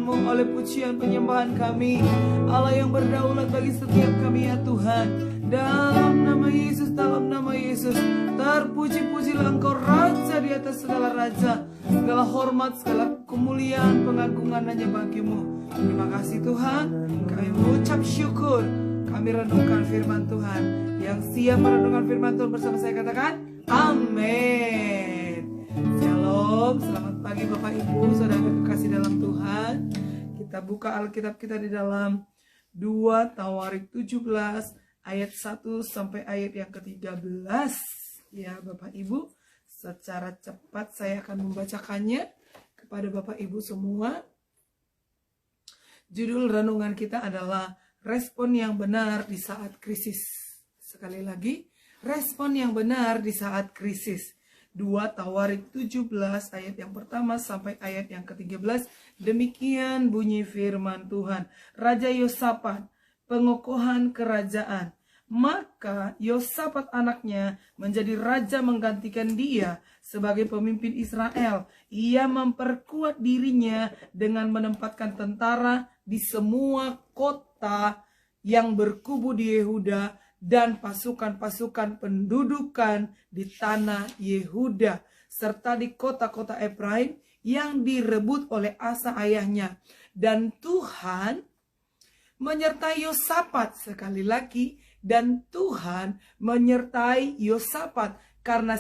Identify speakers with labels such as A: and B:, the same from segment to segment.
A: firman-Mu, oleh pujian penyembahan kami. Allah yang berdaulat bagi setiap kami ya Tuhan. Dalam nama Yesus, dalam nama Yesus, terpuji-pujilah Engkau Raja di atas segala raja. Segala hormat, segala kemuliaan, pengagungan hanya bagi-Mu. Terima kasih Tuhan. Kami mengucap syukur. Kami renungkan firman Tuhan. Yang siap merenungkan firman Tuhan bersama saya katakan amin. Shalom, selamat pagi Bapak Ibu, saudara kekasih dalam Tuhan. Kita buka Alkitab kita di dalam 2 Tawarik 17 ayat 1 sampai ayat yang ke-13. Ya Bapak Ibu, secara cepat saya akan membacakannya kepada Bapak Ibu semua. Judul renungan kita adalah respon yang benar di saat krisis. Sekali lagi, respon yang benar di saat krisis. 2 Tawarik 17 ayat yang pertama sampai ayat yang ke-13. Demikian bunyi firman Tuhan. Raja Yosafat, pengokohan kerajaan. Maka Yosafat anaknya menjadi raja menggantikan dia sebagai pemimpin Israel. Ia memperkuat dirinya dengan menempatkan tentara di semua kota yang berkubu di Yehuda dan pasukan-pasukan pendudukan di tanah Yehuda serta di kota-kota Efraim yang direbut oleh Asa ayahnya. Dan Tuhan menyertai Yosafat, sekali lagi, dan Tuhan menyertai Yosafat karena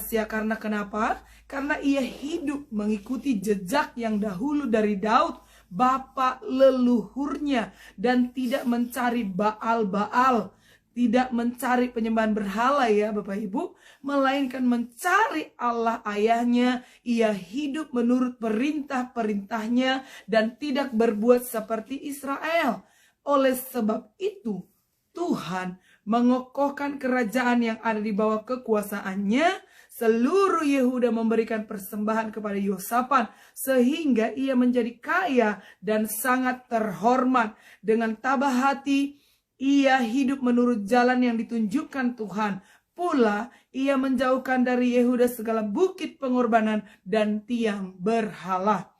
A: kenapa? Karena ia hidup mengikuti jejak yang dahulu dari Daud bapak leluhurnya dan tidak mencari Baal-Baal, tidak mencari penyembahan berhala ya Bapak Ibu, melainkan mencari Allah ayahnya. Ia hidup menurut perintah-perintahnya dan tidak berbuat seperti Israel. Oleh sebab itu Tuhan mengokohkan kerajaan yang ada di bawah kekuasaannya. Seluruh Yehuda memberikan persembahan kepada Yosafat sehingga ia menjadi kaya dan sangat terhormat. Dengan tabah hati ia hidup menurut jalan yang ditunjukkan Tuhan. Pula ia menjauhkan dari Yehuda segala bukit pengorbanan dan tiang berhala.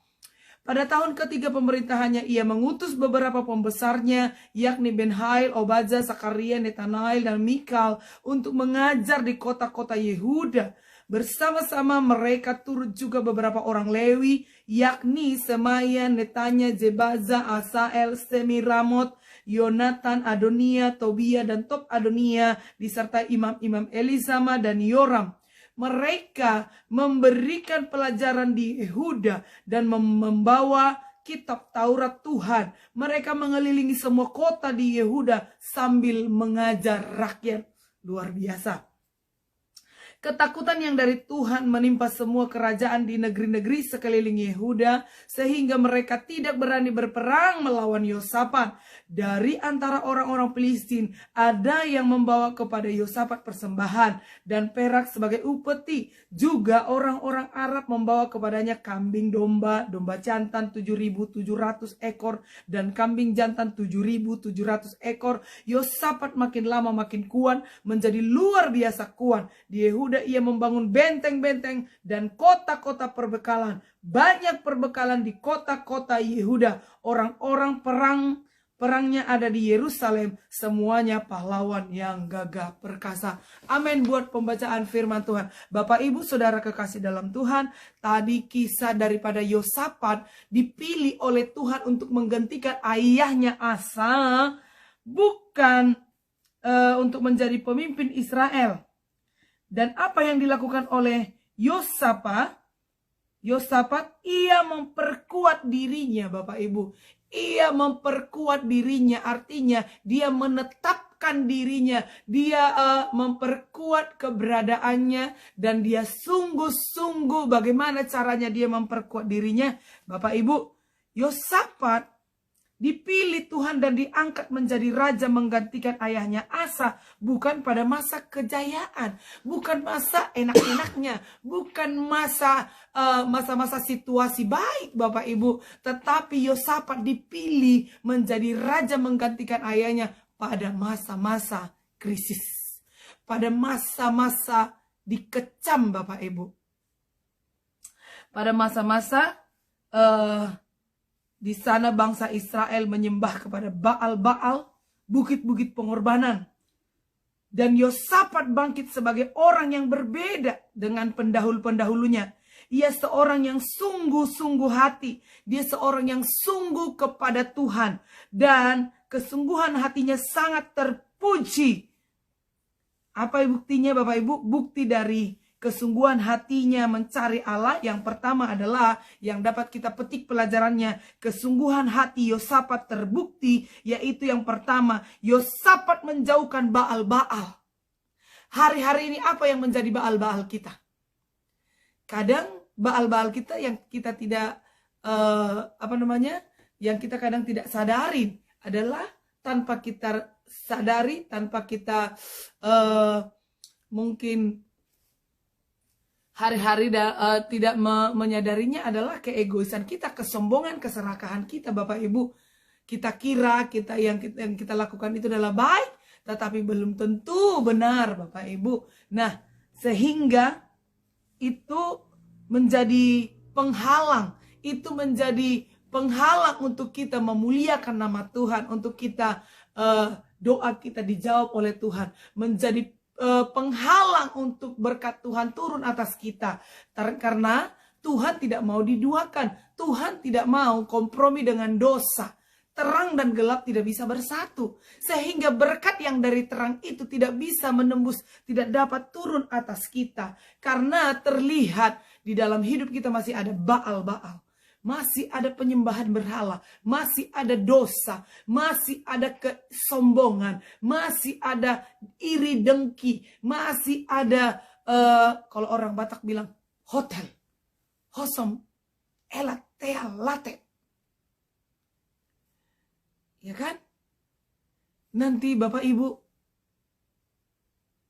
A: Pada tahun ketiga pemerintahannya, ia mengutus beberapa pembesarnya, yakni Ben-Hail, Obadja, Sakaria, Netanael, dan Mikal, untuk mengajar di kota-kota Yehuda. Bersama-sama mereka turut juga beberapa orang Lewi, yakni Semaya, Netanya, Jebaza, Asael, Semiramot, Yonatan, Adonia, Tobia, dan Tob Adonia, disertai imam-imam Elisama dan Yoram. Mereka memberikan pelajaran di Yehuda dan membawa kitab Taurat Tuhan. Mereka mengelilingi semua kota di Yehuda sambil mengajar rakyat. Luar biasa. Ketakutan yang dari Tuhan menimpa semua kerajaan di negeri-negeri sekeliling Yehuda, sehingga mereka tidak berani berperang melawan Yosafat. Dari antara orang-orang Filistin, ada yang membawa kepada Yosafat persembahan dan perak sebagai upeti. Juga orang-orang Arab membawa kepadanya kambing domba, domba jantan 7.700 ekor, dan kambing jantan 7.700 ekor. Yosafat makin lama makin kuat, menjadi luar biasa kuat. Di Yehuda ia membangun benteng-benteng dan kota-kota perbekalan. Banyak perbekalan di kota-kota Yehuda. Orang-orang perangnya ada di Yerusalem. Semuanya pahlawan yang gagah perkasa. Amin buat pembacaan firman Tuhan. Bapak Ibu Saudara kekasih dalam Tuhan, tadi kisah daripada Yosafat dipilih oleh Tuhan untuk menggantikan ayahnya Asa, bukan untuk menjadi pemimpin Israel. Dan apa yang dilakukan oleh Yosafat? Yosafat, ia memperkuat dirinya Bapak Ibu. Ia memperkuat dirinya, artinya dia menetapkan dirinya. Dia memperkuat keberadaannya. Dan dia sungguh-sungguh bagaimana caranya dia memperkuat dirinya. Bapak Ibu, Yosafat dipilih Tuhan dan diangkat menjadi raja menggantikan ayahnya Asa. Bukan pada masa kejayaan, bukan masa enak-enaknya, bukan masa-masa situasi baik Bapak Ibu. Tetapi Yosafat dipilih menjadi raja menggantikan ayahnya pada masa-masa krisis. Pada masa-masa dikecam Bapak Ibu. Pada masa-masa Di sana bangsa Israel menyembah kepada Baal-Baal, bukit-bukit pengorbanan. Dan Yosafat bangkit sebagai orang yang berbeda dengan pendahulu-pendahulunya. Ia seorang yang sungguh-sungguh hati. Dia seorang yang sungguh kepada Tuhan. Dan kesungguhan hatinya sangat terpuji. Apa buktinya Bapak Ibu? Bukti dari kesungguhan hatinya mencari Allah. Yang pertama adalah yang dapat kita petik pelajarannya. Kesungguhan hati Yosafat terbukti. Yaitu yang pertama, Yosafat menjauhkan Baal-Baal. Hari-hari ini apa yang menjadi Baal-Baal kita? Kadang Baal-Baal kita yang kita tidak yang kita kadang tidak sadarin adalah tanpa kita sadari, tanpa kita mungkin hari-hari tidak menyadarinya adalah keegoisan kita, kesombongan, keserakahan kita Bapak Ibu. Kita kira yang kita lakukan itu adalah baik, tetapi belum tentu benar Bapak Ibu. Nah, sehingga itu menjadi penghalang. Itu menjadi penghalang untuk kita memuliakan nama Tuhan. Untuk kita doa kita dijawab oleh Tuhan. Menjadi penghalang untuk berkat Tuhan turun atas kita. Karena Tuhan tidak mau diduakan. Tuhan tidak mau kompromi dengan dosa. Terang dan gelap tidak bisa bersatu. Sehingga berkat yang dari terang itu tidak bisa menembus, tidak dapat turun atas kita. Karena terlihat di dalam hidup kita masih ada Baal-Baal. Masih ada penyembahan berhala. Masih ada dosa. Masih ada kesombongan. Masih ada iri dengki. Masih ada, kalau orang Batak bilang, hotel. Hosom, elat, tea, late. Ya kan? Nanti Bapak Ibu,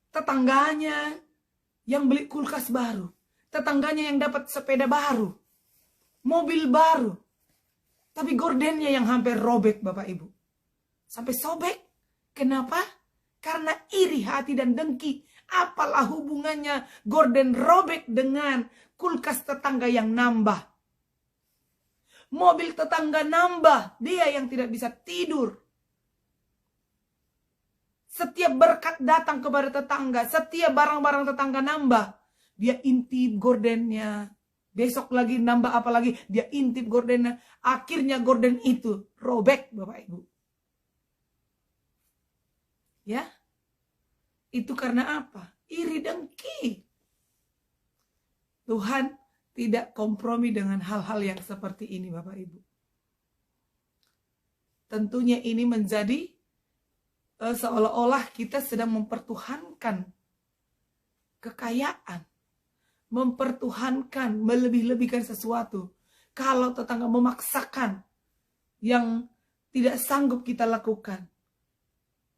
A: tetangganya yang beli kulkas baru. Tetangganya yang dapat sepeda baru. Mobil baru. Tapi gordennya yang hampir robek Bapak Ibu. Sampai sobek. Kenapa? Karena iri hati dan dengki. Apalah hubungannya gorden robek dengan kulkas tetangga yang nambah. Mobil tetangga nambah. Dia yang tidak bisa tidur. Setiap berkat datang kepada tetangga. Setiap barang-barang tetangga nambah. Dia intip gordennya. Besok lagi nambah apa lagi. Dia intip gordennya. Akhirnya gorden itu robek Bapak Ibu. Ya. Itu karena apa? Iri dengki. Tuhan tidak kompromi dengan hal-hal yang seperti ini Bapak Ibu. Tentunya ini menjadi seolah-olah kita sedang mempertuhankan kekayaan. Mempertuhankan, melebih-lebihkan sesuatu. Kalau tetangga memaksakan yang tidak sanggup kita lakukan.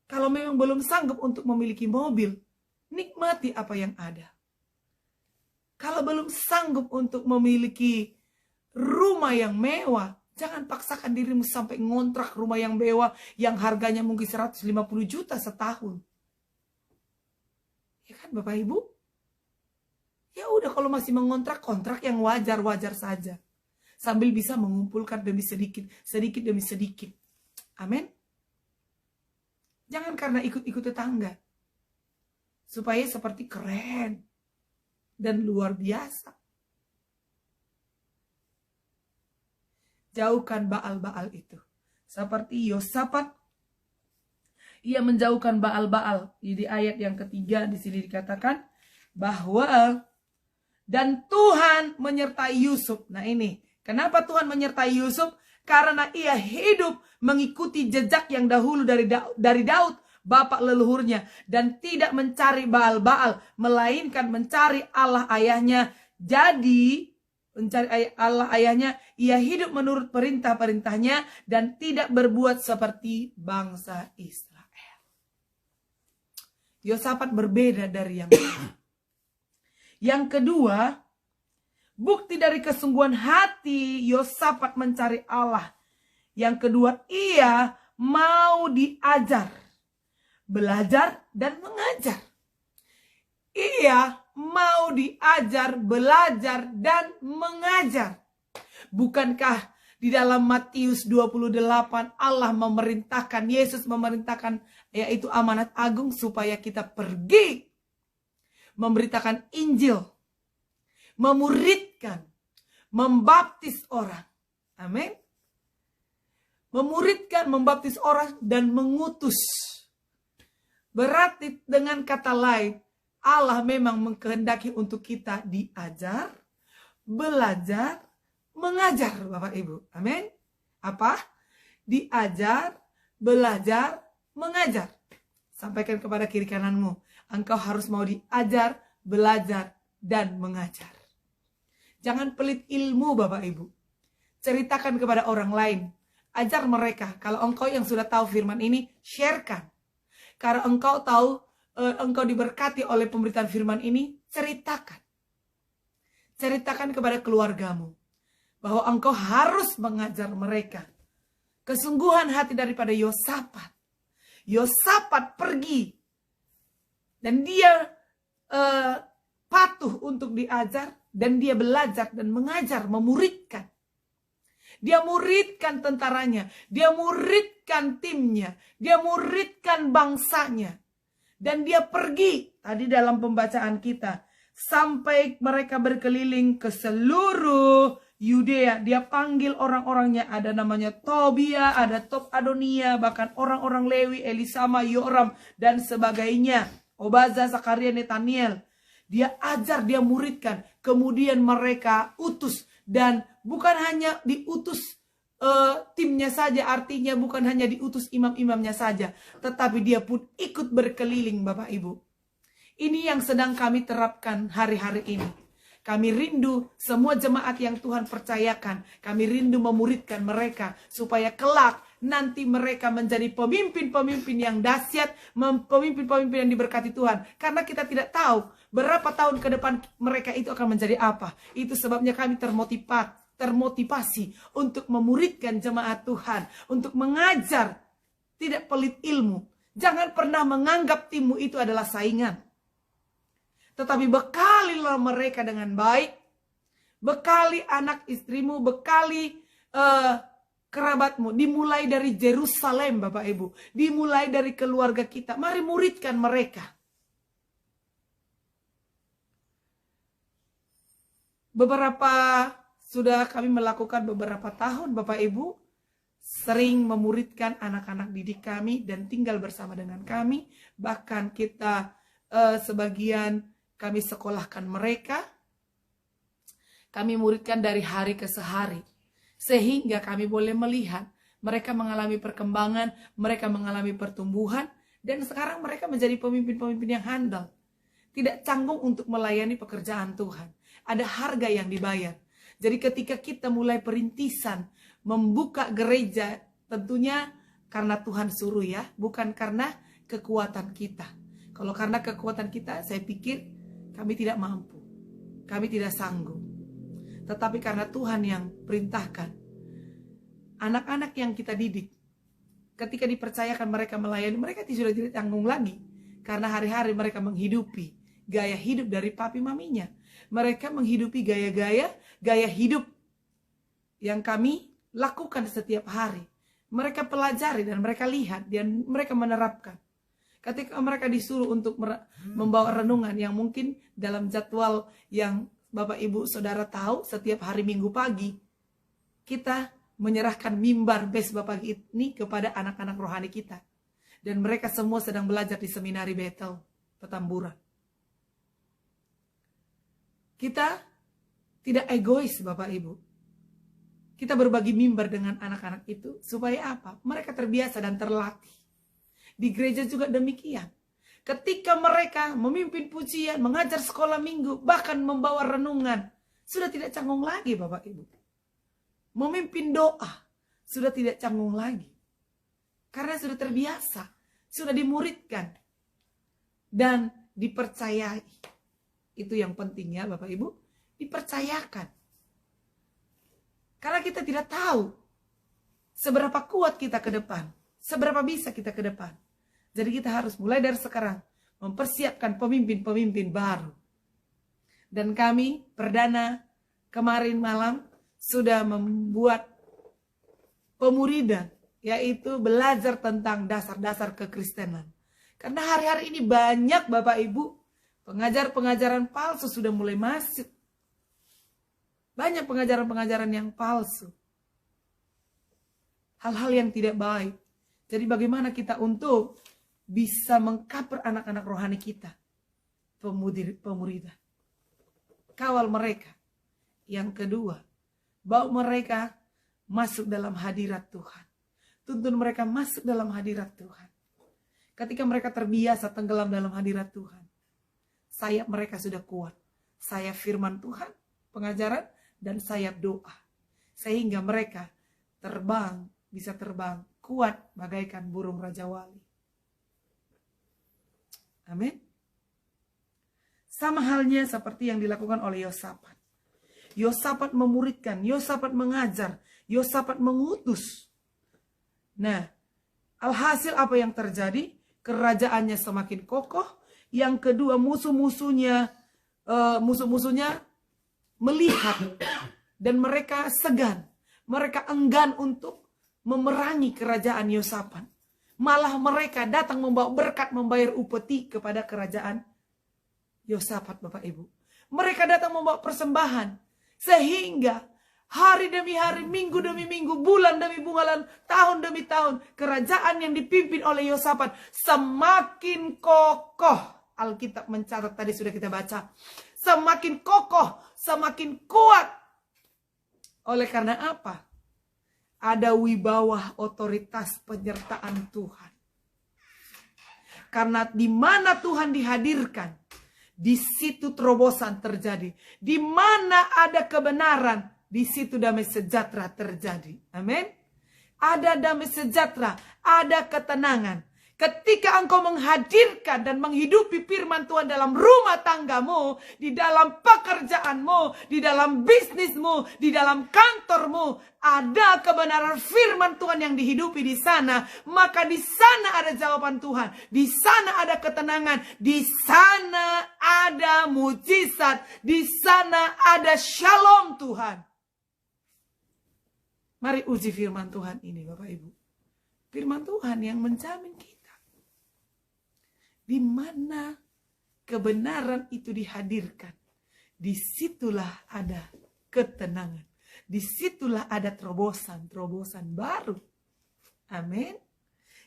A: Kalau memang belum sanggup untuk memiliki mobil, nikmati apa yang ada. Kalau belum sanggup untuk memiliki rumah yang mewah, jangan paksakan dirimu sampai ngontrak rumah yang mewah yang harganya mungkin 150 juta setahun. Ya kan Bapak Ibu? Ya udah kalau masih mengontrak, kontrak yang wajar-wajar saja. Sambil bisa mengumpulkan demi sedikit, sedikit demi sedikit. Amin. Jangan karena ikut-ikut tetangga. Supaya seperti keren. Dan luar biasa. Jauhkan Baal-Baal itu. Seperti Yosafat. Ia menjauhkan Baal-Baal. Di ayat yang ketiga di sini dikatakan. Bahwa. Dan Tuhan menyertai Yusuf. Nah ini. Kenapa Tuhan menyertai Yusuf? Karena ia hidup mengikuti jejak yang dahulu dari Daud. Bapak leluhurnya, dan tidak mencari Baal-Baal, melainkan mencari Allah ayahnya. Jadi mencari Allah ayahnya, ia hidup menurut perintah-perintahnya dan tidak berbuat seperti bangsa Israel. Yosafat berbeda dari yang lain. Yang kedua, bukti dari kesungguhan hati Yosafat mencari Allah. Yang kedua, ia mau diajar. Belajar dan mengajar. Ia mau diajar, belajar dan mengajar. Bukankah Di dalam Matius 28 Allah memerintahkan, Yesus memerintahkan, yaitu amanat agung supaya kita pergi memberitakan Injil, memuridkan, membaptis orang. Amin. Memuridkan, membaptis orang, dan mengutus. Berarti dengan kata lain, Allah memang mengkehendaki untuk kita diajar, belajar, mengajar, Bapak Ibu. Amin. Apa? Diajar, belajar, mengajar. Sampaikan kepada kiri kananmu, engkau harus mau diajar, belajar, dan mengajar. Jangan pelit ilmu, Bapak Ibu. Ceritakan kepada orang lain. Ajar mereka. Kalau engkau yang sudah tahu firman ini, sharekan. Kalau engkau tahu, engkau diberkati oleh pemberitaan firman ini, ceritakan. Ceritakan kepada keluargamu bahwa engkau harus mengajar mereka. Kesungguhan hati daripada Yosafat. Yosafat pergi dan dia patuh untuk diajar, dan dia belajar dan mengajar, memuridkan. Dia muridkan tentaranya, dia muridkan timnya, dia muridkan bangsanya. Dan dia pergi, tadi dalam pembacaan kita, sampai mereka berkeliling ke seluruh Yudea. Dia panggil orang-orangnya, ada namanya Tobia, ada Tob Adonia, bahkan orang-orang Lewi, Elisama, Yoram, dan sebagainya. Obaza, Zakaria, Netaniel. Dia ajar, dia muridkan. Kemudian mereka utus. Dan bukan hanya diutus timnya saja, artinya bukan hanya diutus imam-imamnya saja. Tetapi dia pun ikut berkeliling, Bapak Ibu. Ini yang sedang kami terapkan hari-hari ini. Kami rindu semua jemaat yang Tuhan percayakan. Kami rindu memuridkan mereka supaya kelak nanti mereka menjadi pemimpin-pemimpin yang dahsyat, pemimpin-pemimpin yang diberkati Tuhan. Karena kita tidak tahu berapa tahun ke depan mereka itu akan menjadi apa. Itu sebabnya kami termotivasi untuk memuridkan jemaat Tuhan, untuk mengajar, tidak pelit ilmu. Jangan pernah menganggap timmu itu adalah saingan. Tetapi bekalilah mereka dengan baik. Bekali anak istrimu, bekali kerabatmu. Dimulai dari Yerusalem, Bapak Ibu. Dimulai dari keluarga kita. Mari muridkan mereka. Sudah kami melakukan beberapa tahun, Bapak Ibu. Sering memuridkan anak-anak didik kami dan tinggal bersama dengan kami. Bahkan kita sebagian kami sekolahkan mereka. Kami muridkan dari hari ke sehari. Sehingga kami boleh melihat mereka mengalami perkembangan, mereka mengalami pertumbuhan. Dan sekarang mereka menjadi pemimpin-pemimpin yang handal. Tidak canggung untuk melayani pekerjaan Tuhan. Ada harga yang dibayar. Jadi ketika kita mulai perintisan, membuka gereja, tentunya karena Tuhan suruh ya. Bukan karena kekuatan kita. Kalau karena kekuatan kita, saya pikir kami tidak mampu. Kami tidak sanggup. Tetapi karena Tuhan yang perintahkan. Anak-anak yang kita didik. Ketika dipercayakan mereka melayani, mereka sudah tidak tanggung lagi. Karena hari-hari mereka menghidupi gaya hidup dari papi maminya. Mereka menghidupi gaya hidup yang kami lakukan setiap hari. Mereka pelajari dan mereka lihat dan mereka menerapkan. Ketika mereka disuruh untuk membawa renungan yang mungkin dalam jadwal yang Bapak Ibu Saudara tahu, setiap hari Minggu pagi kita menyerahkan mimbar besba pagi ini kepada anak-anak rohani kita. Dan mereka semua sedang belajar di seminari Bethel, Petamburan. Kita tidak egois, Bapak Ibu. Kita berbagi mimbar dengan anak-anak itu supaya apa? Mereka terbiasa dan terlatih. Di gereja juga demikian. Ketika mereka memimpin pujian, mengajar sekolah minggu, bahkan membawa renungan, sudah tidak canggung lagi, Bapak Ibu. Memimpin doa, sudah tidak canggung lagi. Karena sudah terbiasa, sudah dimuridkan, dan dipercayai. Itu yang penting ya, Bapak Ibu. Dipercayakan. Karena kita tidak tahu seberapa kuat kita ke depan, seberapa bisa kita ke depan. Jadi kita harus mulai dari sekarang mempersiapkan pemimpin-pemimpin baru. Dan kami perdana kemarin malam sudah membuat pemuridan, yaitu belajar tentang dasar-dasar kekristenan. Karena hari-hari ini banyak Bapak Ibu, pengajaran palsu sudah mulai masuk. Banyak pengajaran-pengajaran yang palsu. Hal-hal yang tidak baik. Jadi bagaimana kita untuk bisa mengcover anak-anak rohani kita? Pemuridan. Kawal mereka. Yang kedua, bawa mereka masuk dalam hadirat Tuhan. Tuntun mereka masuk dalam hadirat Tuhan. Ketika mereka terbiasa tenggelam dalam hadirat Tuhan, sayap mereka sudah kuat. Sayap firman Tuhan, pengajaran, dan sayap doa. Sehingga mereka bisa terbang kuat bagaikan burung Raja Wali. Amin. Sama halnya seperti yang dilakukan oleh Yosafat. Yosafat memuridkan, Yosafat mengajar, Yosafat mengutus. Nah, alhasil apa yang terjadi? Kerajaannya semakin kokoh. Yang kedua, musuh-musuhnya melihat dan mereka segan. Mereka enggan untuk memerangi kerajaan Yosafat. Malah mereka datang membawa berkat, membayar upeti kepada kerajaan Yosafat, Bapak Ibu. Mereka datang membawa persembahan. Sehingga hari demi hari, minggu demi minggu, bulan demi bulan, tahun demi tahun, kerajaan yang dipimpin oleh Yosafat semakin kokoh. Alkitab mencatat, tadi sudah kita baca. Semakin kokoh, semakin kuat. Oleh karena apa? Ada wibawa otoritas penyertaan Tuhan. Karena di mana Tuhan dihadirkan, di situ terobosan terjadi. Di mana ada kebenaran, di situ damai sejahtera terjadi. Amin. Ada damai sejahtera, ada ketenangan. Ketika engkau menghadirkan dan menghidupi firman Tuhan dalam rumah tanggamu, di dalam pekerjaanmu, di dalam bisnismu, di dalam kantormu, ada kebenaran firman Tuhan yang dihidupi di sana, maka di sana ada jawaban Tuhan, di sana ada ketenangan, di sana ada mujizat, di sana ada shalom Tuhan. Mari uji firman Tuhan ini, Bapak Ibu. Firman Tuhan yang menjamin kita. Di mana kebenaran itu dihadirkan, disitulah ada ketenangan. Disitulah ada terobosan baru. Amin.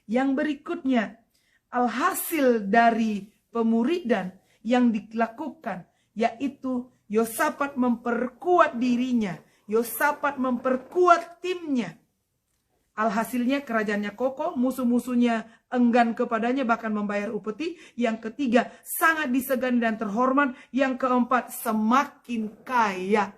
A: Yang berikutnya, alhasil dari pemuridan yang dilakukan, yaitu Yosafat memperkuat dirinya. Yosafat memperkuat timnya. Alhasilnya kerajaannya kokoh, musuh-musuhnya enggan kepadanya, bahkan membayar upeti. Yang ketiga, sangat disegani dan terhormat. Yang keempat, semakin kaya.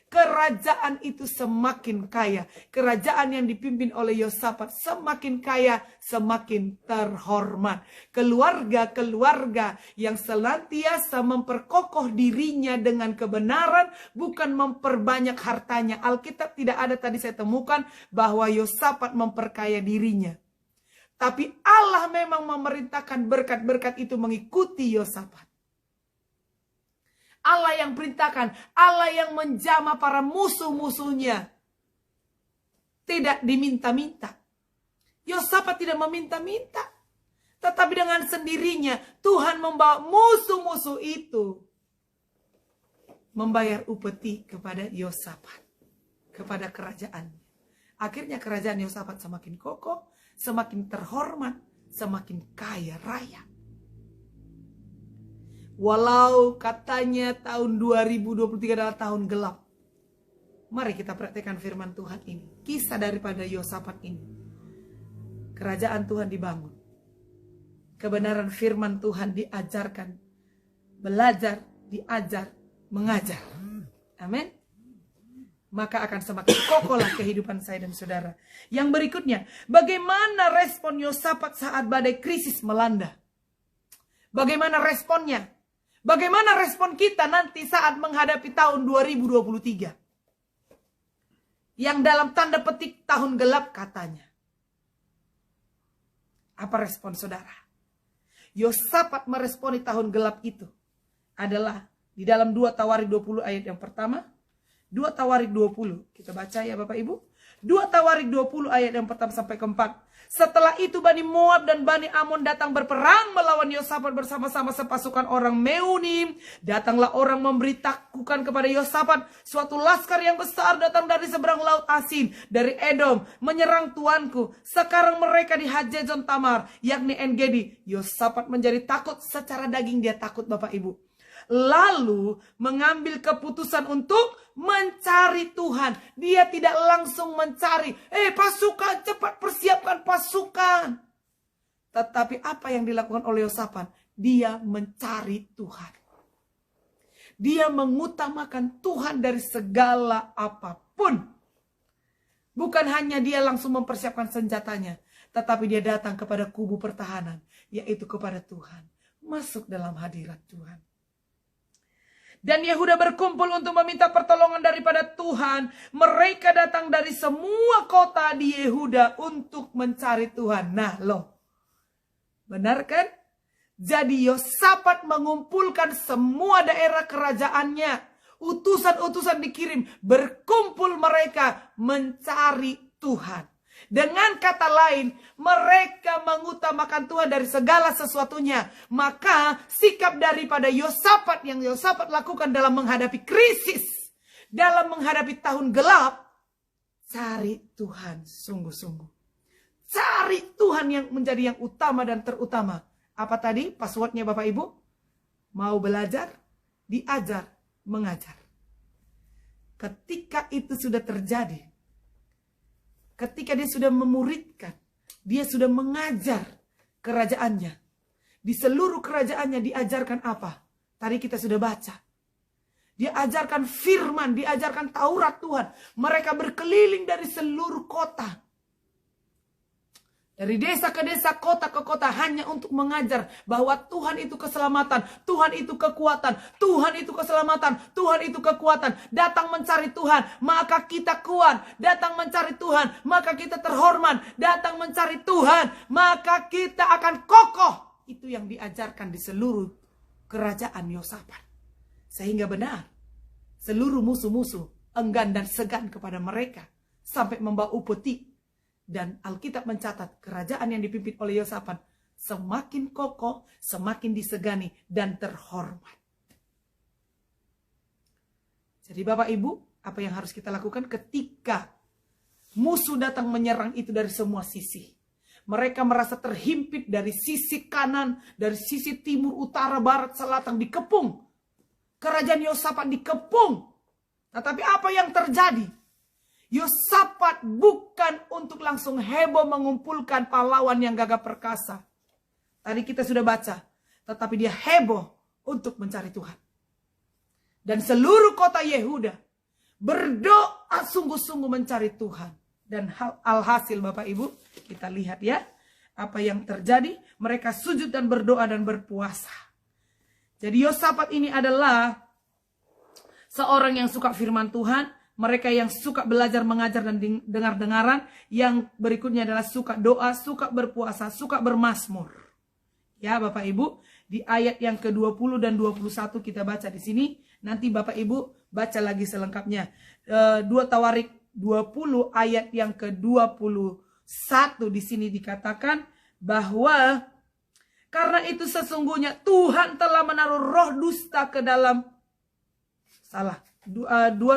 A: Kerajaan itu semakin kaya. Kerajaan yang dipimpin oleh Yosafat semakin kaya, semakin terhormat. Keluarga-keluarga yang senantiasa memperkokoh dirinya dengan kebenaran, bukan memperbanyak hartanya. Alkitab tidak ada tadi saya temukan bahwa Yosafat memperkaya dirinya. Tapi Allah memang memerintahkan berkat-berkat itu mengikuti Yosafat. Allah yang perintahkan, Allah yang menjamah para musuh-musuhnya. Tidak diminta-minta. Yosafat tidak meminta-minta. Tetapi dengan sendirinya Tuhan membawa musuh-musuh itu membayar upeti kepada Yosafat, kepada kerajaannya. Akhirnya kerajaan Yosafat semakin kokoh, semakin terhormat, semakin kaya raya. Walau katanya tahun 2023 adalah tahun gelap. Mari kita praktekkan firman Tuhan ini. Kisah daripada Yosafat ini. Kerajaan Tuhan dibangun. Kebenaran firman Tuhan diajarkan. Belajar, diajar, mengajar. Amin. Maka akan semakin kokohlah kehidupan saya dan saudara. Yang berikutnya, bagaimana respon Yosafat saat badai krisis melanda? Bagaimana responnya? Bagaimana respon kita nanti saat menghadapi tahun 2023? Yang dalam tanda petik tahun gelap katanya. Apa respon saudara? Yosafat meresponi tahun gelap itu adalah di dalam 2 Tawarik 20 ayat yang pertama. 2 Tawarik 20. Kita baca ya Bapak Ibu. 2 Tawarik 20 ayat yang pertama sampai keempat. Setelah itu Bani Moab dan Bani Amon datang berperang melawan Yosafat bersama-sama sepasukan orang Meunim. Datanglah orang memberitahukan kepada Yosafat, suatu laskar yang besar datang dari seberang laut Asin, dari Edom, menyerang tuanku. Sekarang mereka di Hajejon Tamar, yakni En-Gedi. Yosafat menjadi takut, secara daging dia takut Bapak Ibu. Lalu mengambil keputusan untuk mencari Tuhan. Dia tidak langsung mencari, pasukan cepat persiapkan pasukan. Tetapi apa yang dilakukan oleh Yosafat? Dia mencari Tuhan. Dia mengutamakan Tuhan dari segala apapun. Bukan hanya dia langsung mempersiapkan senjatanya, tetapi dia datang kepada kubu pertahanan, yaitu kepada Tuhan. Masuk dalam hadirat Tuhan. Dan Yehuda berkumpul untuk meminta pertolongan daripada Tuhan. Mereka datang dari semua kota di Yehuda untuk mencari Tuhan. Nah loh, benar kan? Jadi Yosafat mengumpulkan semua daerah kerajaannya. Utusan-utusan dikirim, berkumpul mereka mencari Tuhan. Dengan kata lain, mereka mengutamakan Tuhan dari segala sesuatunya. Maka sikap daripada Yosafat yang Yosafat lakukan dalam menghadapi krisis, dalam menghadapi tahun gelap, cari Tuhan sungguh-sungguh. Cari Tuhan yang menjadi yang utama dan terutama. Apa tadi passwordnya Bapak Ibu? Mau belajar, diajar, mengajar. Ketika itu sudah terjadi, ketika dia sudah memuridkan, dia sudah mengajar kerajaannya. Di seluruh kerajaannya diajarkan apa? Tadi kita sudah baca. Dia ajarkan firman, diajarkan Taurat Tuhan. Mereka berkeliling dari seluruh kota. Dari desa ke desa, kota ke kota, hanya untuk mengajar bahwa Tuhan itu keselamatan, Tuhan itu kekuatan, Tuhan itu keselamatan, Tuhan itu kekuatan. Datang mencari Tuhan, maka kita kuat. Datang mencari Tuhan, maka kita terhormat. Datang mencari Tuhan, maka kita akan kokoh. Itu yang diajarkan di seluruh kerajaan Yosafat. Sehingga benar, seluruh musuh-musuh enggan dan segan kepada mereka sampai membawa upeti. Dan Alkitab mencatat kerajaan yang dipimpin oleh Yosafat semakin kokoh, semakin disegani dan terhormat. Jadi Bapak Ibu, apa yang harus kita lakukan ketika musuh datang menyerang itu dari semua sisi? Mereka merasa terhimpit dari sisi kanan, dari sisi timur, utara, barat, selatan, dikepung. Kerajaan Yosafat dikepung. Tetapi apa yang terjadi? Yosafat bukan untuk langsung heboh mengumpulkan pahlawan yang gagah perkasa. Tadi kita sudah baca. Tetapi dia heboh untuk mencari Tuhan. Dan seluruh kota Yehuda berdoa sungguh-sungguh mencari Tuhan. Dan alhasil Bapak Ibu, kita lihat ya. Apa yang terjadi, mereka sujud dan berdoa dan berpuasa. Jadi Yosafat ini adalah seorang yang suka firman Tuhan. Mereka yang suka belajar, mengajar, dan dengar-dengaran. Yang berikutnya adalah suka doa, suka berpuasa, suka bermazmur. Ya Bapak Ibu, di ayat yang ke-20 dan 21 kita baca di sini. Nanti Bapak Ibu baca lagi selengkapnya. 2 Tawarik 20 ayat yang ke-21 di sini dikatakan bahwa karena itu sesungguhnya Tuhan telah menaruh roh dusta ke dalam 2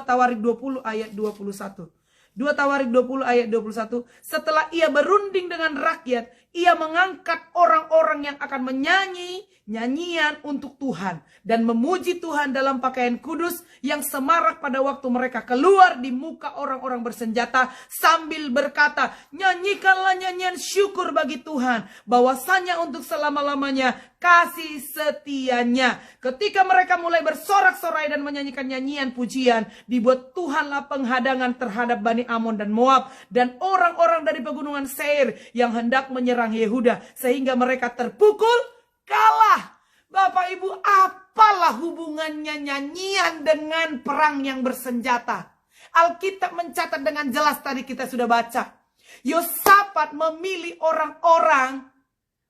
A: Tawarik 20 ayat 21. 2 Tawarik 20 ayat 21. Setelah ia berunding dengan rakyat, ia mengangkat orang-orang yang akan menyanyi nyanyian untuk Tuhan dan memuji Tuhan dalam pakaian kudus yang semarak pada waktu mereka keluar di muka orang-orang bersenjata sambil berkata, nyanyikanlah nyanyian syukur bagi Tuhan, bahwasanya untuk selama-lamanya kasih setianya. Ketika mereka mulai bersorak-sorai dan menyanyikan nyanyian pujian, dibuat Tuhanlah penghadangan terhadap Bani Amon dan Moab dan orang-orang dari pegunungan Seir yang hendak menyerang Yehuda, sehingga mereka terpukul kalah. Bapak Ibu, apalah hubungannya nyanyian dengan perang yang bersenjata? Alkitab mencatat dengan jelas, tadi kita sudah baca. Yosafat memilih orang-orang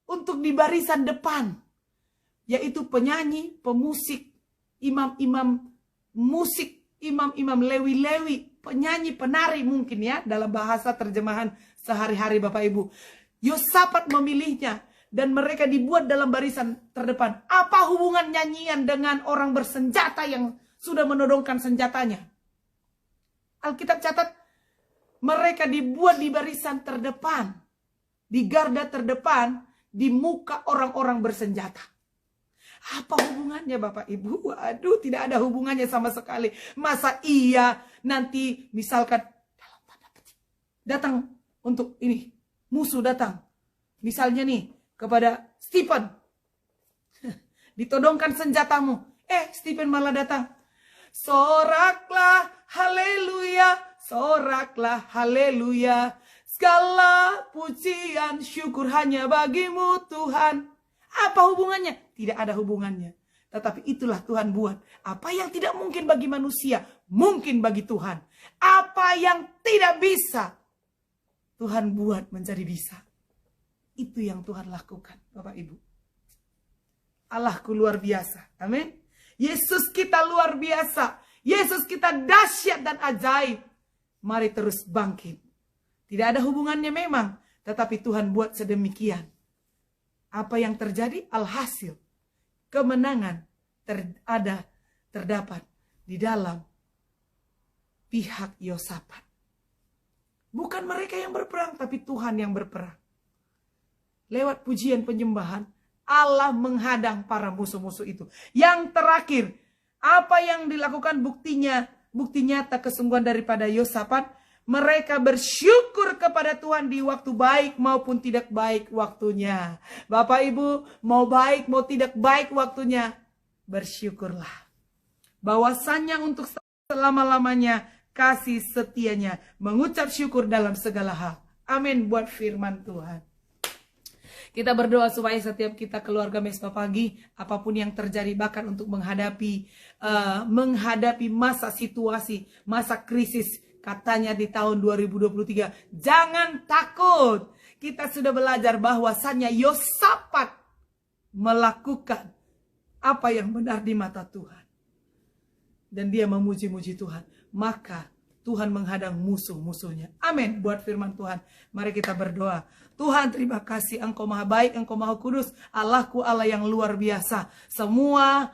A: untuk di barisan depan, yaitu penyanyi, pemusik, imam-imam musik, imam-imam lewi-lewi, penyanyi, penari mungkin ya, dalam bahasa terjemahan sehari-hari Bapak Ibu. Yosafat memilihnya dan mereka dibuat dalam barisan terdepan. Apa hubungan nyanyian dengan orang bersenjata yang sudah menodongkan senjatanya? Alkitab catat, mereka dibuat di barisan terdepan, di garda terdepan, di muka orang-orang bersenjata. Apa hubungannya Bapak Ibu? Waduh, tidak ada hubungannya sama sekali. Masa iya nanti misalkan dalam tanda petik datang untuk ini, musuh datang. Misalnya nih kepada Stephen, ditodongkan senjatamu. Stephen malah datang. Soraklah haleluya, soraklah haleluya. Segala pujian syukur hanya bagimu Tuhan. Apa hubungannya? Tidak ada hubungannya. Tetapi itulah Tuhan buat. Apa yang tidak mungkin bagi manusia, mungkin bagi Tuhan. Apa yang tidak bisa, Tuhan buat menjadi bisa. Itu yang Tuhan lakukan, Bapak Ibu. Allahku luar biasa. Amin. Yesus kita luar biasa. Yesus kita dahsyat dan ajaib. Mari terus bangkit. Tidak ada hubungannya memang. Tetapi Tuhan buat sedemikian. Apa yang terjadi? Alhasil kemenangan terdapat di dalam pihak Yosafat. Bukan mereka yang berperang, tapi Tuhan yang berperang. Lewat pujian penyembahan, Allah menghadang para musuh-musuh itu. Yang terakhir, apa yang dilakukan buktinya? Bukti nyata kesungguhan daripada Yosafat. Mereka bersyukur kepada Tuhan di waktu baik maupun tidak baik waktunya. Bapak Ibu, mau baik mau tidak baik waktunya, bersyukurlah. Bahwasannya untuk selama-lamanya kasih setianya, mengucap syukur dalam segala hal. Amin buat firman Tuhan. Kita berdoa supaya setiap kita keluarga Mesbah Pagi, apapun yang terjadi, bahkan untuk menghadapi masa situasi, masa krisis, katanya di tahun 2023, jangan takut. Kita sudah belajar bahwasannya Yosafat melakukan apa yang benar di mata Tuhan. Dan dia memuji-muji Tuhan. Maka Tuhan menghadang musuh-musuhnya. Amin. Buat firman Tuhan. Mari kita berdoa. Tuhan, terima kasih. Engkau maha baik, Engkau maha kudus. Allahku Allah yang luar biasa. Semua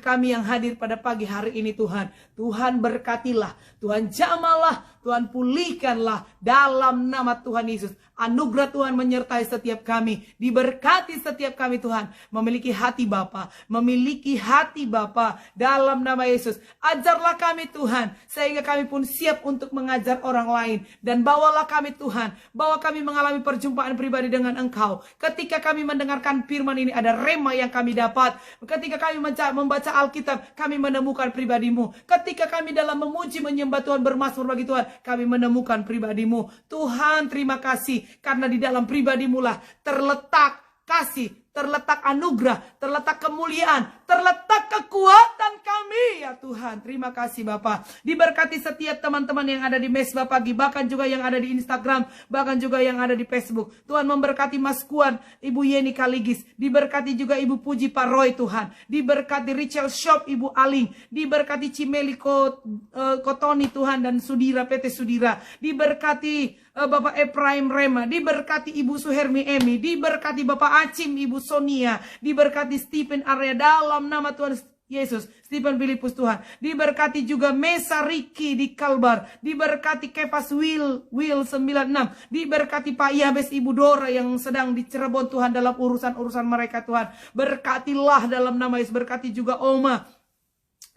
A: kami yang hadir pada pagi hari ini Tuhan. Tuhan berkatilah. Tuhan jamalah. Tuhan pulihkanlah dalam nama Tuhan Yesus. Anugerah Tuhan menyertai setiap kami. Diberkati setiap kami Tuhan. Memiliki hati Bapa. Memiliki hati Bapa. Dalam nama Yesus. Ajarlah kami Tuhan. Sehingga kami pun siap untuk mengajar orang lain. Dan bawalah kami Tuhan. Bawa kami mengalami perjumpaan pribadi dengan Engkau. Ketika kami mendengarkan firman ini ada rema yang kami dapat. Ketika kami membaca Alkitab, kami menemukan pribadi-Mu. Ketika kami dalam memuji menyembah Tuhan, bermazmur bagi Tuhan, kami menemukan pribadi-Mu. Tuhan, terima kasih. Karena di dalam pribadi-Mu lah terletak kasih, terletak anugerah, terletak kemuliaan, terletak kekuatan kami ya Tuhan. Terima kasih Bapak. Diberkati setiap teman-teman yang ada di Mesbah Pagi, bahkan juga yang ada di Instagram, bahkan juga yang ada di Facebook. Tuhan memberkati Mas Kuan, Ibu Yeni Kaligis, diberkati juga Ibu Puji Pak Roy Tuhan, diberkati Rachel Shop, Ibu Aling, diberkati Cimeli Kotoni Tuhan dan Sudira PT Sudira, diberkati Bapak Ephraim Rema, diberkati Ibu Suhermi Emi, diberkati Bapak Acim, Ibu Sonia, diberkati Stephen Arya dalam nama Tuhan Yesus, Stephen Filipus Tuhan, diberkati juga Mesa Riki di Kalbar, diberkati Kepas Will 96, diberkati Pak Yabes Ibu Dora yang sedang di Cirebon Tuhan dalam urusan-urusan mereka Tuhan, berkatilah dalam nama Yesus, berkati juga Oma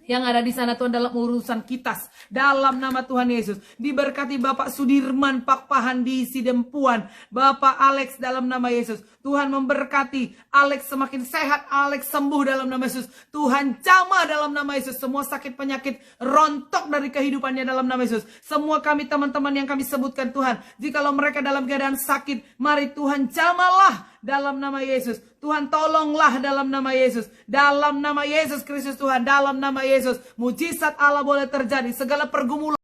A: yang ada di sana Tuhan dalam urusan kitas. Dalam nama Tuhan Yesus. Diberkati Bapak Sudirman Pak Pahandi Sidempuan. Bapak Alex dalam nama Yesus. Tuhan memberkati Alex semakin sehat. Alex sembuh dalam nama Yesus. Tuhan jamah dalam nama Yesus. Semua sakit penyakit rontok dari kehidupannya dalam nama Yesus. Semua kami teman-teman yang kami sebutkan Tuhan. Jikalau mereka dalam keadaan sakit, mari Tuhan jamalah dalam nama Yesus. Tuhan tolonglah dalam nama Yesus. Dalam nama Yesus Kristus Tuhan. Dalam nama Yesus. Mujizat Allah boleh terjadi. Segala pergumulan